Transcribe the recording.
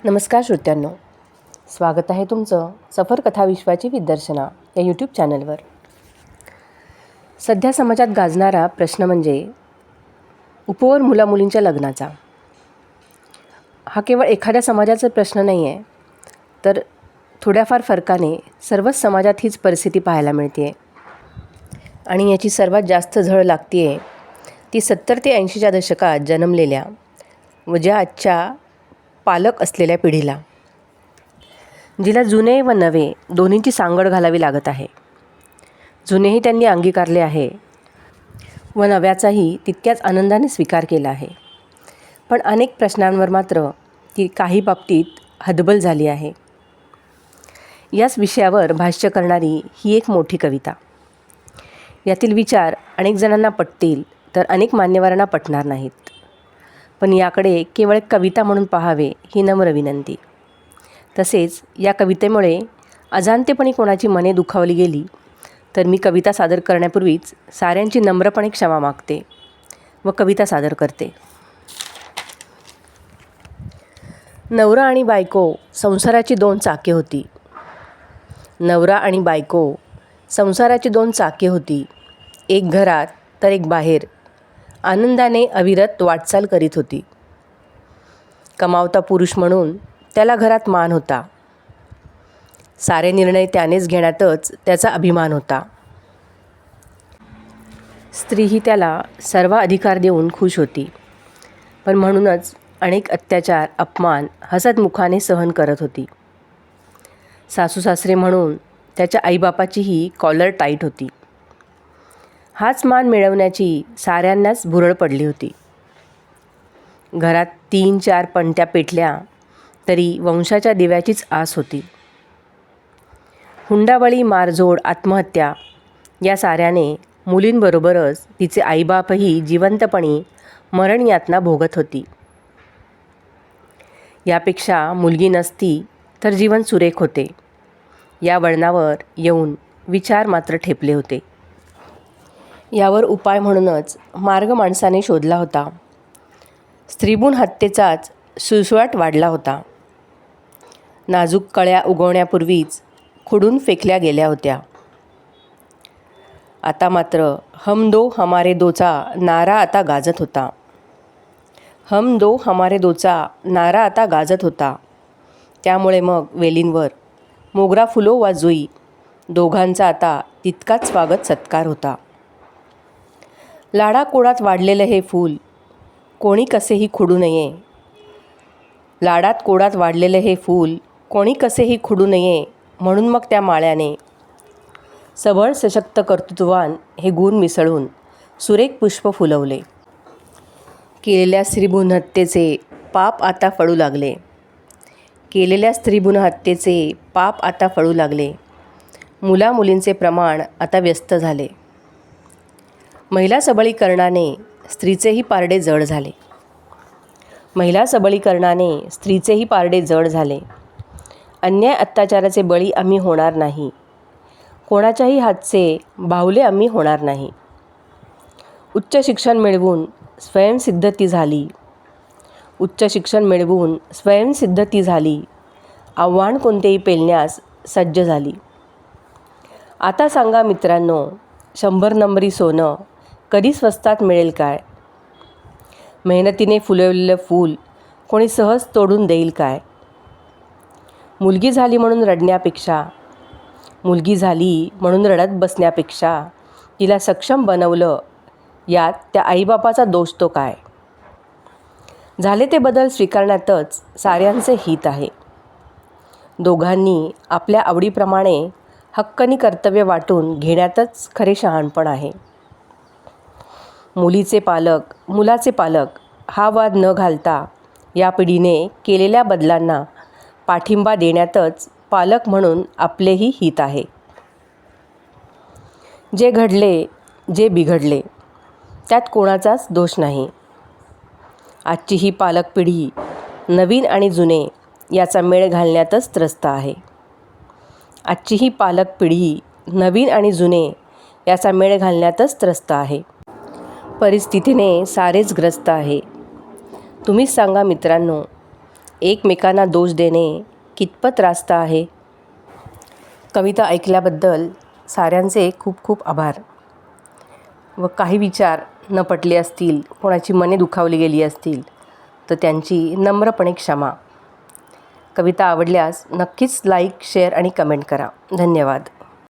नमस्कार श्रोत्यांनो, स्वागत आहे तुमचं सफर कथा विश्वाची विदर्शना या यूट्यूब चॅनलवर. सध्या समाजात गाजणारा प्रश्न म्हणजे उपवर मुलामुलींच्या लग्नाचा. हा केवळ एखाद्या समाजाचा प्रश्न नाही आहे, तर थोड्याफार फरकाने सर्वच समाजात हीच परिस्थिती पाहायला मिळते आहे. आणि याची सर्वात जास्त झळ लागते आहे ती 70 ते 80च्या दशकात जन्मलेल्या व ज्या आजच्या पालक असलेल्या पिढीला, जिला जुने व नवे दोन्हींची सांगड घालावी लागत आहे. जुनेही त्यांनी अंगीकारले आहे व नव्याचाही तितक्याच आनंदाने स्वीकार केला आहे. पण अनेक प्रश्नांवर मात्र ती काही बाबतीत हतबल झाली आहे. याच विषयावर भाष्य करणारी ही एक मोठी कविता. यातील विचार अनेक जणांना पटतील तर अनेक मान्यवरांना पटणार नाहीत. पण याकडे केवळ कविता म्हणून पाहावे ही नम्र विनंती. तसेच या कवितेमुळे अजाणतेपणी कोणाची मने दुखावली गेली तर मी कविता सादर करण्यापूर्वीच साऱ्यांची नम्रपणे क्षमा मागते व कविता सादर करते. नवरा आणि बायको संसाराची 2 चाके होती. नवरा आणि बायको संसाराची 2 चाके होती. एक घरात तर एक बाहेर आनंदाने अविरत वाटचाल करीत होती. कमावता पुरुष म्हणून त्याला घरात मान होता. सारे निर्णय त्यानेच घेण्यातच त्याचा अभिमान होता. स्त्रीही त्याला सर्व अधिकार देऊन खुश होती. पण म्हणूनच अनेक अत्याचार अपमान हसतमुखाने सहन करत होती. सासू सासरे म्हणून त्याच्या आईबापाचीही कॉलर टाईट होती. हाच मान मिळवण्याची साऱ्यांनाच भुरळ पडली होती. घरात 3-4 पणत्या पेटल्या तरी वंशाच्या दिव्याचीच आस होती. हुंडाबळी, मारझोड, आत्महत्या या साऱ्याने मुलींबरोबरच तिचे आईबापही जिवंतपणी मरणयातना भोगत होती. यापेक्षा मुलगी नसती तर जीवन सुरेख होते, या वळणावर येऊन विचार मात्र ठेपले होते. यावर उपाय म्हणूनच मार्ग माणसाने शोधला होता. स्त्रीभ्रूण हत्येचाच सुळसुळाट वाढला होता. नाजूक कळ्या उगवण्यापूर्वीच खुडून फेकल्या गेल्या होत्या. आता मात्र हम दो हमारे दोचा नारा आता गाजत होता. हम दो हमारे दोचा नारा आता गाजत होता. त्यामुळे मग वेलींवर मोगरा फुलो वा जुई दोघांचा आता तितकाच स्वागत सत्कार होता. लाडाकोडात वाढलेलं हे फूल कोणी कसेही खुडू नये. लाडात कोडात वाढलेलं हे फूल कोणी कसेही खुडू नये, म्हणून मग त्या माळ्याने सबळ सशक्त कर्तृत्ववान हे गुण मिसळून सुरेख पुष्प फुलवले. केलेल्या स्त्रीभ्रूण हत्येचे पाप आता फळू लागले. केलेल्या स्त्रीभ्रूण हत्येचे पाप आता फळू लागले. मुलामुलींचे प्रमाण आता व्यस्त झाले. महिला सबलीकरणाने स्त्रीचेही पारडे जड झाले. महिला सबलीकरणाने स्त्रीचेही पारडे जड झाले. अन्याय अत्याचाराचे बळी आम्ही होणार नाही. कोणाच्याही हातचे बाहुले आम्ही होणार नाही. उच्च शिक्षण मिळवून स्वयंसिद्ध ती झाली. उच्च शिक्षण मिळवून स्वयंसिद्ध ती झाली. आव्हान कोणतेही पेलण्यास सज्ज झाली. आता सांगा मित्रांनो, 100 नंबरी सोनं कधी स्वस्तात मिळेल काय? मेहनतीने फुलवलेलं फूल कोणी सहज तोडून देईल काय? मुलगी झाली म्हणून रडण्यापेक्षा, मुलगी झाली म्हणून रडत बसण्यापेक्षा तिला सक्षम बनवलं, यात त्या आईबापाचा दोष तो काय? झाले ते बदल स्वीकारण्यातच साऱ्यांचे हित आहे. दोघांनी आपल्या आवडीप्रमाणे हक्कनी कर्तव्य वाटून घेण्यातच खरे शहाणपण आहे. मुलीचे पालक मुलाचे पालक हा वाद न घालता या पिढीने केलेल्या बदलांना पाठिंबा देण्यातच पालक म्हणून आपलेही हित आहे. जे घडले, जे बिघडले त्यात कोणाचाच दोष नाही. आजची ही पालक पिढी नवीन आणि जुने याचा मेळ घालण्यातच त्रस्त आहे. आजची ही पालक पिढी नवीन आणि जुने याचा मेळ घालण्यातच त्रस्त आहे. परिस्थितीने सारेच ग्रस्त आहे. तुम्हीच सांगा मित्रांनो, एकमेकांना दोष देणे कितपत रास्त आहे? कविता ऐकल्याबद्दल साऱ्यांचे खूप खूप आभार. व काही विचार न पटले असतील, कोणाची मने दुखावली गेली असतील तर त्यांची नम्रपणे क्षमा. कविता आवडल्यास नक्कीच लाईक, शेअर आणि कमेंट करा. धन्यवाद.